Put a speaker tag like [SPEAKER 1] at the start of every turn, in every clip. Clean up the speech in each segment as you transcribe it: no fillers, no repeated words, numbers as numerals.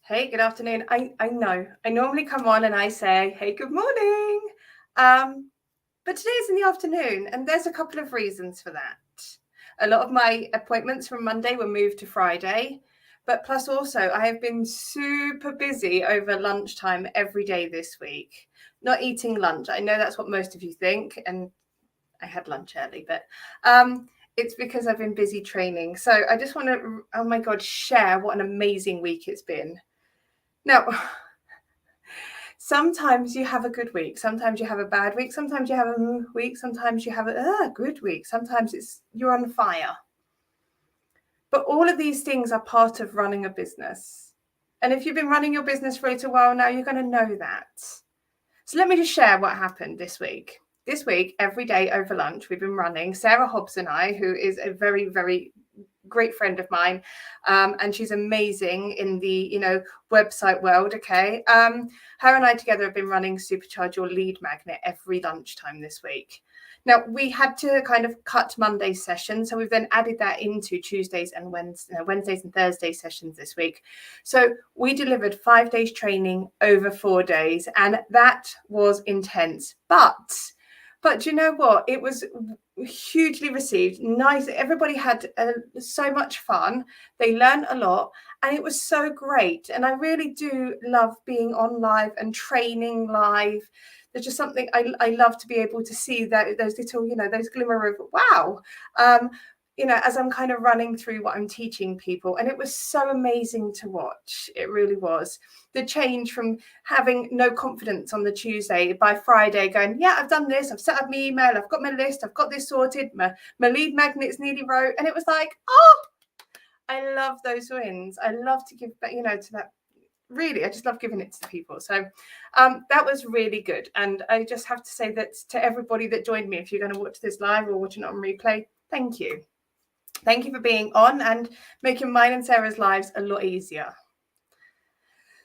[SPEAKER 1] Hey, good afternoon. I know I normally come on and I say, hey, good morning. But today's in the afternoon, and there's a couple of reasons for that. A lot of my appointments from Monday were moved to Friday, but plus also I have been super busy over lunchtime every day this week, not eating lunch. I know that's what most of you think, and I had lunch early, but it's because I've been busy training. So I just want to, oh my God, share what an amazing week it's been. Now, sometimes you have a good week, sometimes you have a bad week, sometimes you have a week, sometimes you have a good week, sometimes you're on fire. But all of these things are part of running a business. And if you've been running your business for a little while now, you're going to know that. So let me just share what happened this week. This week, every day over lunch, we've been running, Sarah Hobbs and I, who is a very, very great friend of mine, and she's amazing in the website world. Okay, her and I together have been running Supercharge Your Lead Magnet every lunchtime this week. Now we had to kind of cut Monday's session, so we've then added that into Tuesdays and Wednesdays and Thursday sessions this week. So we delivered 5 days training over 4 days, and that was intense. But you know what? It was hugely received. Nice. Everybody had so much fun. They learned a lot, and it was so great. And I really do love being on live and training live. There's just something I love to be able to see that those little, those glimmer of wow. As I'm kind of running through what I'm teaching people. And it was so amazing to watch. It really was. The change from having no confidence on the Tuesday, by Friday going, yeah, I've done this. I've set up my email. I've got my list. I've got this sorted. My lead magnet's nearly wrote. And it was like, oh, I love those wins. I love to give back, to that. Really, I just love giving it to people. So that was really good. And I just have to say that to everybody that joined me, if you're going to watch this live or watching it on replay, thank you. Thank you for being on and making mine and Sarah's lives a lot easier.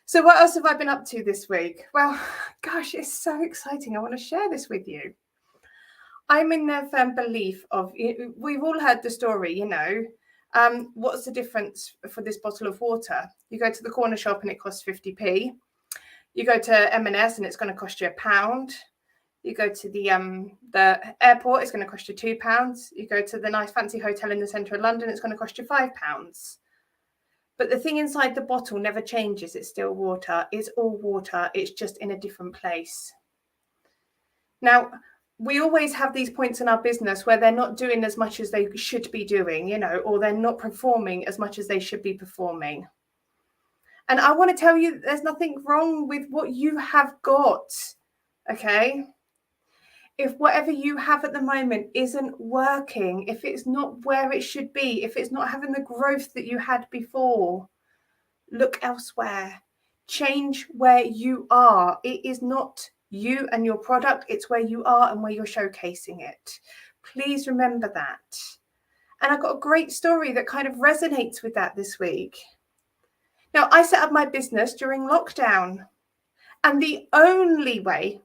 [SPEAKER 1] So what else have I been up to this week? Well, gosh, it's so exciting. I want to share this with you. I'm in the firm belief of, we've all heard the story, what's the difference for this bottle of water? You go to the corner shop and it costs 50p. You go to M&S and it's going to cost you £1. You go to the airport, it's going to cost you £2. You go to the nice fancy hotel in the centre of London, it's going to cost you £5. But the thing inside the bottle never changes. It's still water. It's all water. It's just in a different place. Now, we always have these points in our business where they're not doing as much as they should be doing, or they're not performing as much as they should be performing. And I want to tell you, there's nothing wrong with what you have got, okay? If whatever you have at the moment isn't working, if it's not where it should be, if it's not having the growth that you had before, look elsewhere. Change where you are. It is not you and your product, it's where you are and where you're showcasing it. Please remember that. And I've got a great story that kind of resonates with that this week. Now, I set up my business during lockdown, and the only way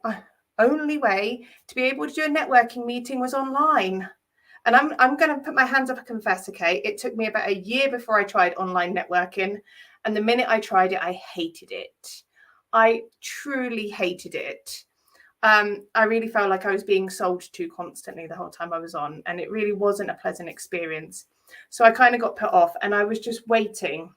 [SPEAKER 1] to be able to do a networking meeting was online. And I'm going to put my hands up and confess, okay? It took me about a year before I tried online networking. And the minute I tried it, I hated it. I truly hated it. I really felt like I was being sold to constantly the whole time I was on. And it really wasn't a pleasant experience. So I kind of got put off and I was just waiting.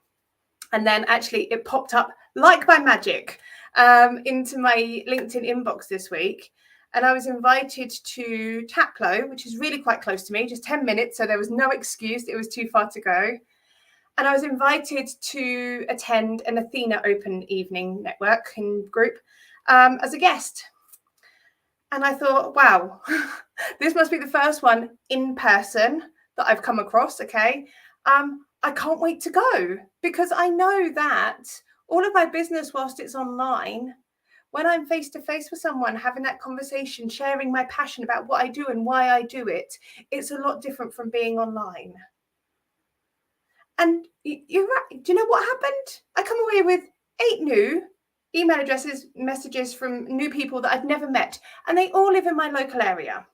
[SPEAKER 1] And then actually it popped up like by magic into my LinkedIn inbox this week. And I was invited to Taplow, which is really quite close to me, just 10 minutes. So there was no excuse. It was too far to go. And I was invited to attend an Athena Open Evening networking group as a guest. And I thought, wow, this must be the first one in person that I've come across. Okay. I can't wait to go, because I know that all of my business, whilst it's online, when I'm face to face with someone, having that conversation, sharing my passion about what I do and why I do it, it's a lot different from being online. And you're right. Do you know what happened? I come away with 8 new email addresses, messages from new people that I'd never met, and they all live in my local area.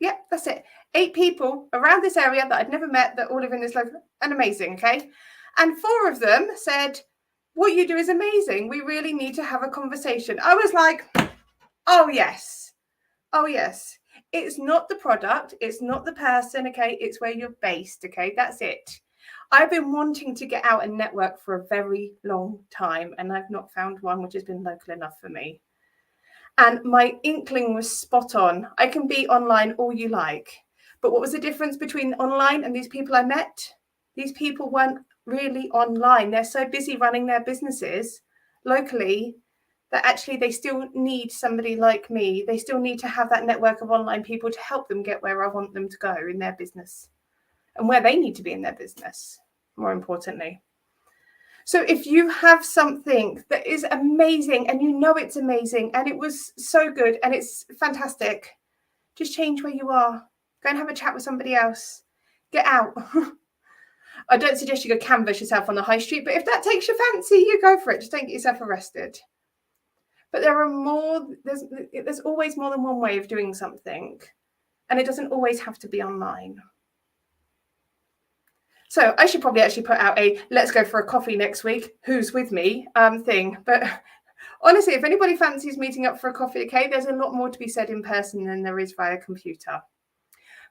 [SPEAKER 1] Yep, that's it. 8 people around this area that I'd never met that all live in this local, and amazing, okay? And 4 of them said, what you do is amazing. We really need to have a conversation. I was like, oh, yes. Oh, yes. It's not the product. It's not the person. Okay. It's where you're based. Okay. That's it. I've been wanting to get out and network for a very long time, and I've not found one which has been local enough for me. And my inkling was spot on. I can be online all you like. But what was the difference between online and these people I met? These people weren't really online. They're so busy running their businesses locally that actually they still need somebody like me. They still need to have that network of online people to help them get where I want them to go in their business and where they need to be in their business, more importantly. So if you have something that is amazing and you know it's amazing and it was so good and it's fantastic, just change where you are. Go and have a chat with somebody else. Get out. I don't suggest you go canvas yourself on the high street, but if that takes your fancy, you go for it. Just don't get yourself arrested. But there are more, there's always more than one way of doing something. And it doesn't always have to be online. So I should probably actually put out a let's go for a coffee next week, who's with me thing. But honestly, if anybody fancies meeting up for a coffee, okay, there's a lot more to be said in person than there is via computer.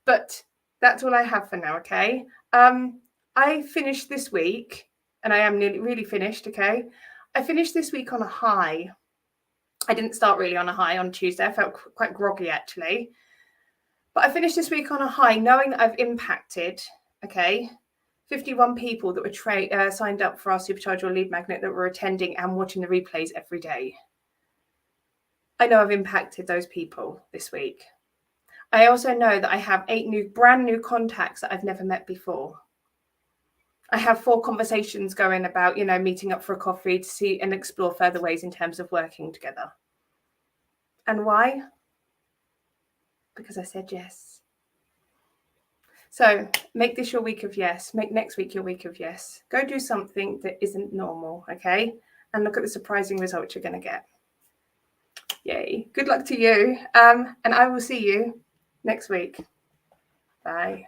[SPEAKER 1] But that's all I have for now, okay? I finished this week, and I am nearly really finished, okay? I finished this week on a high. I didn't start really on a high on Tuesday. I felt quite groggy, actually. But I finished this week on a high, knowing that I've impacted, okay, 51 people that were signed up for our Supercharge Your Lead Magnet that were attending and watching the replays every day. I know I've impacted those people this week. I also know that I have 8 brand new contacts that I've never met before. I have 4 conversations going about, meeting up for a coffee to see and explore further ways in terms of working together. And why? Because I said yes. So make this your week of yes. Make next week your week of yes. Go do something that isn't normal, okay? And look at the surprising results you're going to get. Yay. Good luck to you. And I will see you next week. Bye.